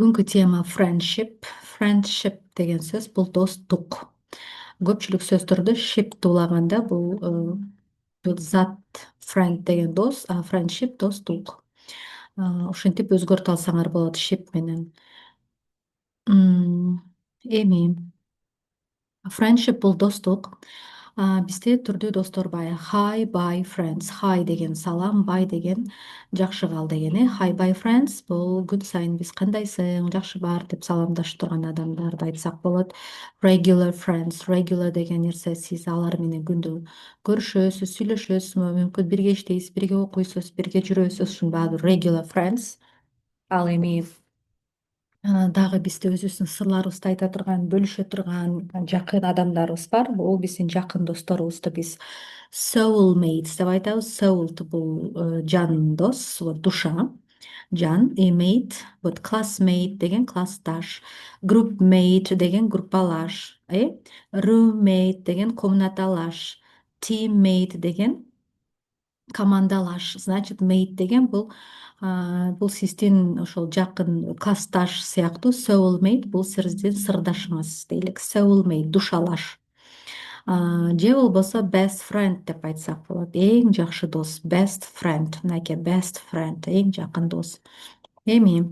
Бүгүнкү тема friendship. Friendship деген сөз бул достук. Көпчүлүк сөздөрдө ship туулаганда бул зат friend деген дос, а friendship достук. Ошентип өзгөртүп алсаңар болот ship менен. Эми friendship бул достук. Бизде түрдүү достор бар. Hi, bye, friends. Hi деген салам, bye деген жакшы кал деген. Hi, bye, friends. Бул күн сайын биз кандайсың, жакшы бар деп саламдашып турган адамдарды айтсак болот. Regular friends. Regular деген нерсе сиз алар менен күндө көрүшөсүз, сүйлөшөсүзбү, мүмкүн бирге иштейсиз, бирге окуйсуз, бирге жүрөсүз. Ушунун баары regular friends. Ал эми дагы бизде өзүбүздүн сырларыбызды айта турган, бөлүшө турган жакын адамдарыбыз бар. Бул биздин жакын досторубузду биз soulmates деп айтабыз. Soul бул жан дос, вот душа, жан, mate, вот classmate деген классташ, groupmate деген группалаш, roommate деген комнаталаш, teammate деген командалаш. Значит, mate деген бул сиздин ошол жакын классташ сыяктуу. Soulmate бул сиздин сырдашыңыз дейлик. Soulmate душалаш. Же болбосо best friend деп айтсак болот. Эң жакшы дос. Best friend. Мынакей best friend. Эң жакын дос. Эми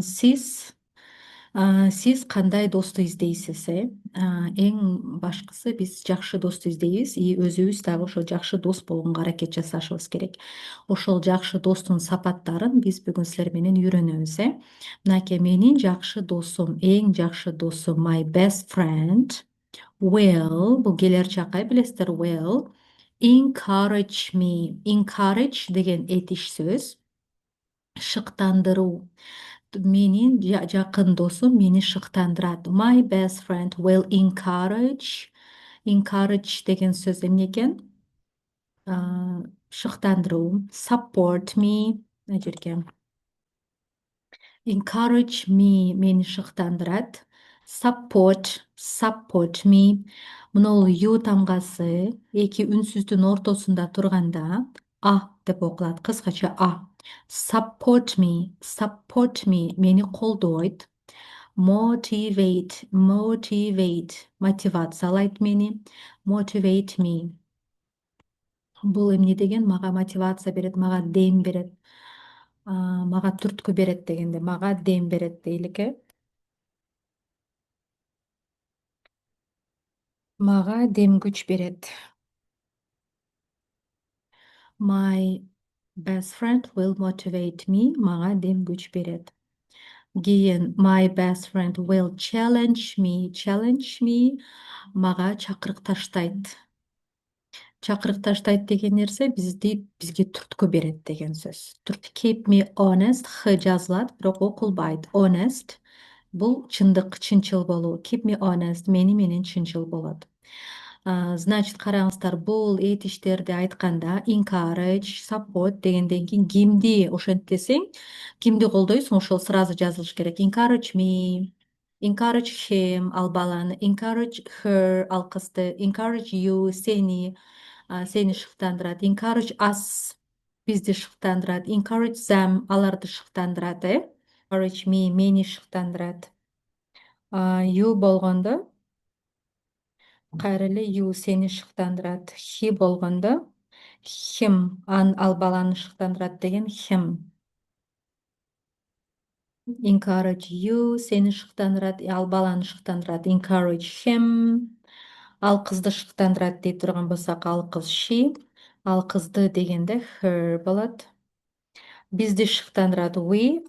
сиз сиз кандай досту издейсиз? Эң башкысы биз жакшы досту издейбиз и өзүбүз дагы ошо жакшы дос болгонго аракет жасашыбыз керек. Ошол жакшы достун сапаттарын биз бүгүн силер менен үйрөнөбүз. Мынакей менин жакшы досум, эң жакшы досум, my best friend will, бул келер чакай билесиздер, will encourage me. Encourage деген этиш сөз. Шыктандыруу. Менин жакын досум мени шыктандырат. My best friend will encourage. Encourage деген сөз эмне экен? Шыктандыруу. Support me. Мына жерге. Encourage me мени шыктандырат. Support me. Мына ю тамгасы эки үнсүздүн ортосунда турганда деп окулат, кыскача Support me мени колдойт. Motivate, мотивациялайт мени. Motivate me. Бул эмне деген? Мага мотивация берет, мага дем берет, мага түрткү берет дегенде, мага дем берет дейлик, мага дем күч берет. My best friend will motivate me. Мага дем күч берет. Кийин my best friend will challenge me. Challenge me мага чакырык таштайт. Чакырык таштайт деген нерсе бизге түрткү берет деген сөз. Keep me honest, х жазылат, бирок окулбайт. Honest бул чындык, чынчыл болуу. Keep me honest мени менен чынчыл болот. Значит, караңыздар, бул этиштерди айтканда encourage, support дегенден кийин кимди ошентесең, кимди колдойсуң, ошол сразу жазылыш керек. Encourage me, encourage him, ал баланы, encourage her, ал кызды, encourage you, сени шыктандырат. Encourage us, бизди шыктандырат. Encourage them, аларды шыктандырат, Encourage me, мени шыктандырат. You болгондо кайра эле you сени шыктандырат. He болгондо him, ал баланы шыктандырат деген him. Encourage you сени шыктандырат, ал баланы шыктандырат. Encourage him, ал кызды шыктандырат дей турган болсок, ал кыз she, ал кызды дегенде her болот. Бизди шыктандырат we,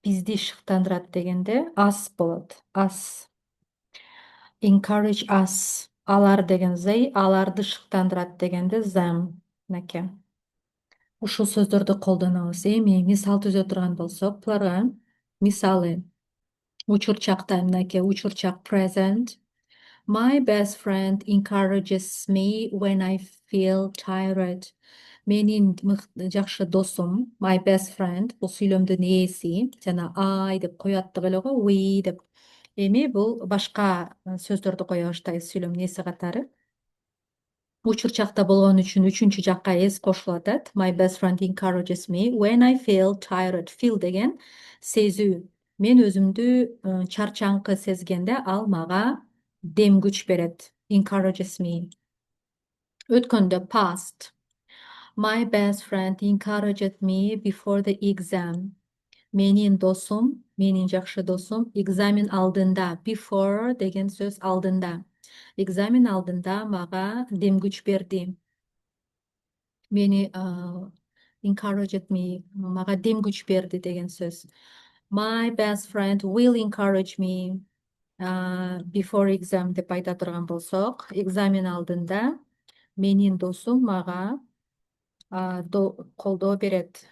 бизди шыктандырат дегенде us болот. Us. Encourage us. Алар деген they, аларды шыктандырат дегенде them. Мынакей. Ушул сөздөрдү колдонобуз. Эми мисал түзө турган болсок, буларга мисалы учурчакта, мынакей учурчак present. My best friend encourages me when I feel tired. Менин жакшы досум, my best friend, бул сүйлөмдүн ээси, жана I деп коет эле го, we деп. Эми бул башка сөздөрдү кое баштайбыз сүйлөмдүн ээси катары. учурчакта болгон үчүн үчүнчү жакка s кошулуп атат. My best friend encourages me when I feel tired. Feel деген сезүү. Мен өзүмдү чарчаңкы сезгенде ал мага дем күч берет. Encourages me. Өткөндө past. My best friend encouraged me before the exam. Менин досум, менин жакшы досум экзамен алдында. Before деген сөз алдында. Экзамен алдында мага дем күч берди. Мени encouraged me, мага дем күч берди деген сөз. My best friend will encourage me before exam деп айта турган болсок, экзамен алдында менин досум мага колдоо берет.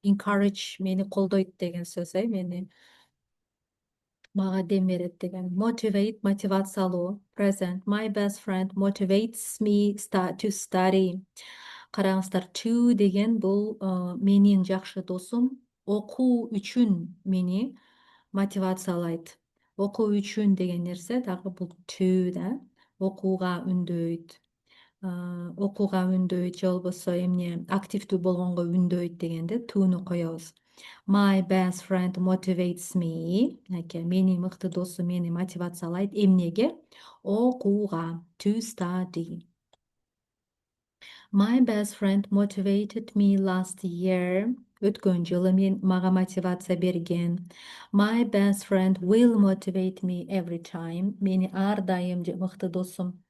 Encourage мени колдойт деген сөз, мени мага дем берет деген. Motivate мотивациялоо. Present. My best friend motivates me to study. Караңыздар, to деген бул менин жакшы досум окуу үчүн мени мотивациялайт. Окуу үчүн деген нерсе дагы бул to да. Окууга үндөйт. Окууга үндөйт же болбосо эмне активдүү болгонго үндөйт дегенде to'ну коебуз. My best friend motivates me. Менин мыкты досум мени мотивациялайт. Эмнеге? Окууга. To study. My best friend motivated me last year. Өткөн жылы мага мотивация берген. My best friend will motivate me every time. Мени ар дайым мыкты досум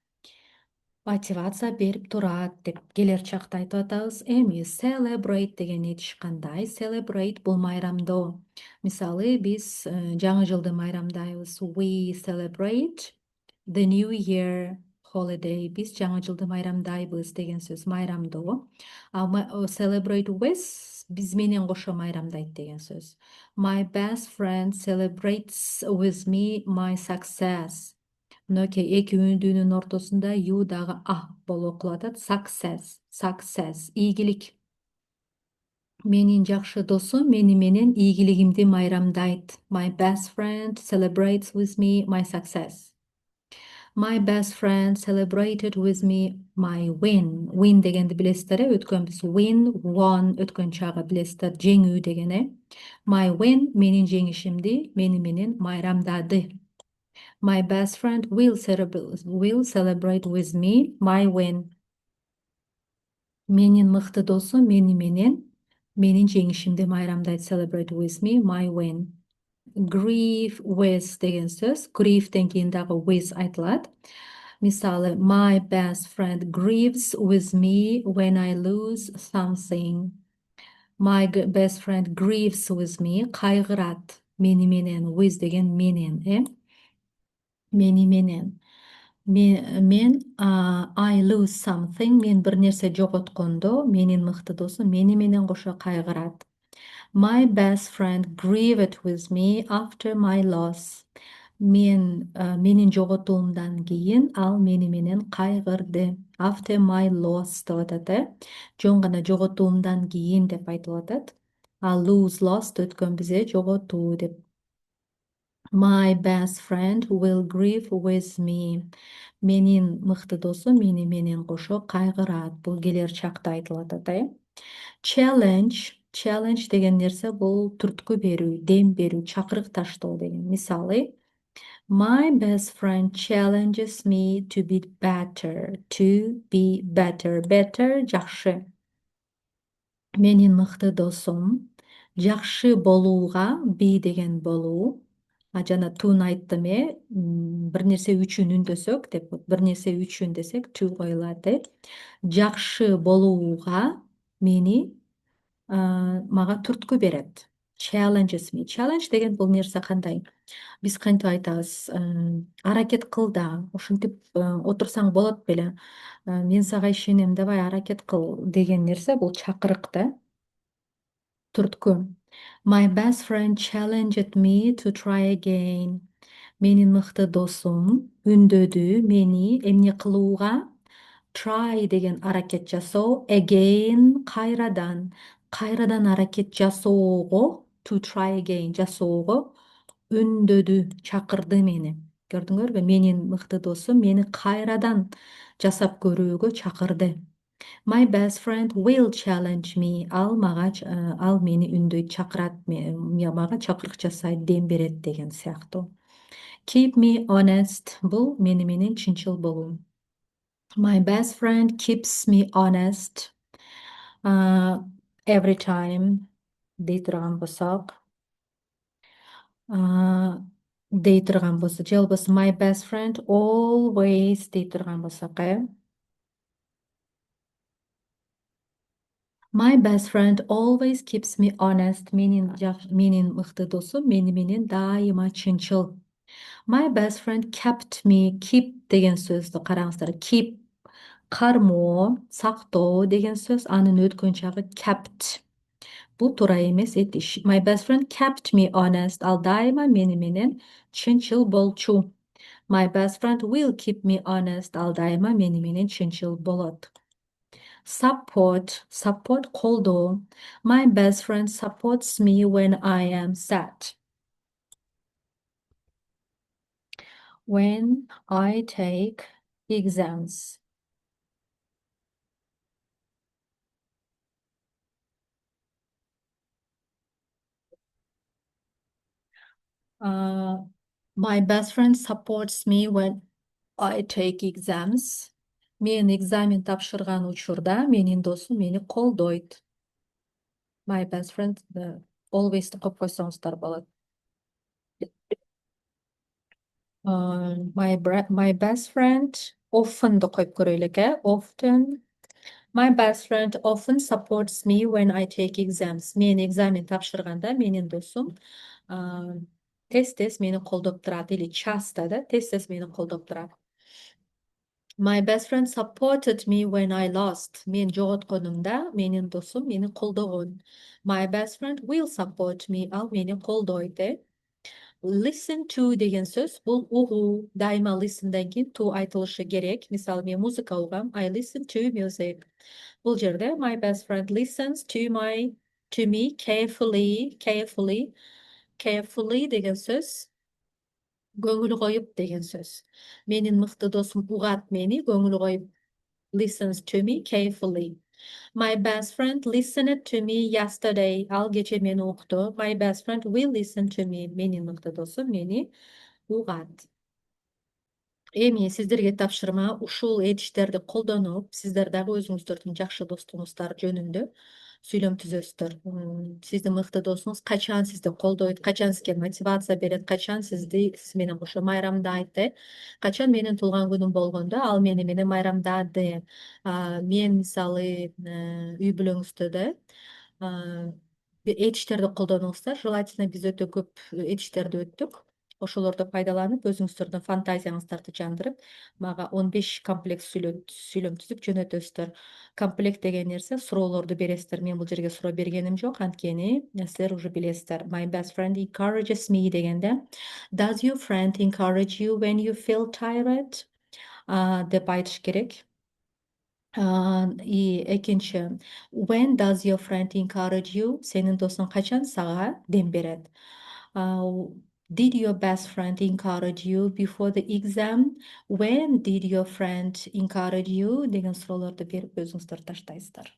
мотивация берип турат деп келер чакта айтып атабыз. Эми celebrate деген этиш кандай? Celebrate бул майрамдоо. Мисалы биз жаңы жылды майрамдайбыз. We celebrate the new year holiday. Биз жаңы жылды майрамдайбыз деген сөз майрамдоо. Celebrate with биз менен кошо майрамдайт деген сөз. My best friend celebrates with me my success. Мынакей эки үндүүнүн ортосунда ю дагы а болуп окулуп атат. Success, ийгилик. Менин жакшы досум мени менен ийгилигимди майрамдайт. My best friend celebrates with me my success. My best friend celebrated with me my win. Win дегенди билесиздер, өткөн биз won өткөн чагы билесиздер, жеңүү деген. My win менин жеңишимди мени менен майрамдады. My best friend will celebrate with me my win. Менин мыкты досум мени менен менин жеңишимди майрамдайт. Celebrate with me my win. Grieve with деген сөз. Grieve'ден кийин дагы with айтылат. Мисалы, my best friend grieves with me when I lose something. My best friend grieves with me. Кайгырат мени менен. With деген менен, мени менен. Мен I lose something, мен бир нерсе жоготкондо менин мыкты досум мени менен кошо кайгырат. My best friend grieved with me after my loss. Менин жоготуумдан кийин ал мени менен кайгырды. After my loss деп атат, жөн гана жоготуумдан кийин деп айтылып атат. Lose, lost өткөн бизе жоготуу деп. My best friend will grieve with me. Менин мыкты досум мени менен кошо кайгырат. Бул келер чакта айтылып атат. Challenge деген нерсе бул түрткү берүү, дем берүү, чакырык таштоо деген. Мисалы, my best friend challenges me to be better. To be better. Better жакшы. Менин мыкты досум жакшы болууга, be деген болуу. Жана туну айттым, бир нерсе үчүн үндөсөк деп, бир нерсе үчүн десек to коюлат. Жакшы болууга мени мага түрткү берет. Challenges me. Challenge деген бул нерсе кандай? Биз кантип айтабыз? Аракет кыл да, ушинтип отурсаң болот беле. Мен сага ишенем, давай аракет кыл деген нерсе бул чакырык да. Түрткү. My best friend challenged me to try again. Менин мыкты досум үндөдү мени эмне кылууга? Try деген аракет жасоо, again кайрадан аракет жасоого, to try again жасоого үндөдү, чакырды мени. Көрдүңөрбү? Менин мыкты досум мени кайрадан жасап көрүүгө чакырды. My best friend will challenge me. Ал мени үндөйт, чакырат, мага чакырык жасайт, дем берет деген сыяктуу. Keep me honest. Бул мени менен чынчыл болуу. My best friend keeps me honest uh, every time дей турган болсок, дей турган болсо, же болбосо my best friend always дей турган болсок, My best friend always keeps me honest. Менин мыкты досум мени менен дайыма чынчыл. My best friend kept me. Keep деген сөздү караңыздар. Keep кармоо, сактоо деген сөз. Анын өткөн чагы kept. Бул туура эмес. My best friend kept me honest. Ал дайыма мени менен чынчыл болчу. My best friend will keep me honest. Ал дайыма мени менен чынчыл болот. Support колдоо. My best friend supports me when I am sad. When I take exams. Uh, my best friend supports me when I take exams. Мен экзамен тапшырган учурда менин досум мени колдойт. My best friend always'ты коюп койсоңуздар болот. My best friend often'ды коюп көрөйлүк, often. My best friend often supports me when I take exams. Мен экзамен тапшырганда менин досум тез-тез мени колдоп турат, или часто тез-тез мени колдоп турат. My best friend supported me when I lost. Мен жоготконумда менин досум мени колдогон. My best friend will support me. Ал мени колдойт. Listen to деген сөз бул угуу. Дайыма listen'дан кийин to айтылышы керек. Мисалы мен музыка угам. I listen to music. Бул жерде my best friend listens to me carefully деген сөз көңүл коюп деген сөз. Менин мыкты досум угат мени, көңүл коюп. Listens to me carefully. My best friend listened to me yesterday. Ал кече мени укту. My best friend will listen to me. Менин мыкты досум мени угат. Эми сиздерге тапшырма ушул этиштерди колдонуп, сиздер дагы өзүңүздөрдүн жакшы достуңуздар жөнүндө сүйлөм түзөсүздөр. Сиздин мыкты досуңуз качан сизди колдойт, качан сизге мотивация берет, качан сиз менен кошо майрамдайт, качан менин туулган күнүм болгондо ал мени менен майрамдады. Мен мисалы үй бүлөңүздө этиштерди колдонуңуздар. Желательно биз өтө көп этиштерди өттүк. Ошолорду пайдаланып, өзүңүздөрдүн фантазияңыздарды жандырып, мага 15 комплект сүйлөм түзүп жөнөтөсүздөр. Комплект деген нерсе суроолорду бересиздер. Мен бул жерге суроо бергеним жок, анткени силер уже билесиздер. My best friend encourages me дегенде, does your friend encourage you when you feel tired? Деп айтыш керек. И экинчи, when does your friend encourage you? Сенин досуң качан сага дем берет? Did your best friend encourage you before the exam? When did your friend encourage you? Деген суроолорду берип өзүңүздөр таштайсыздар.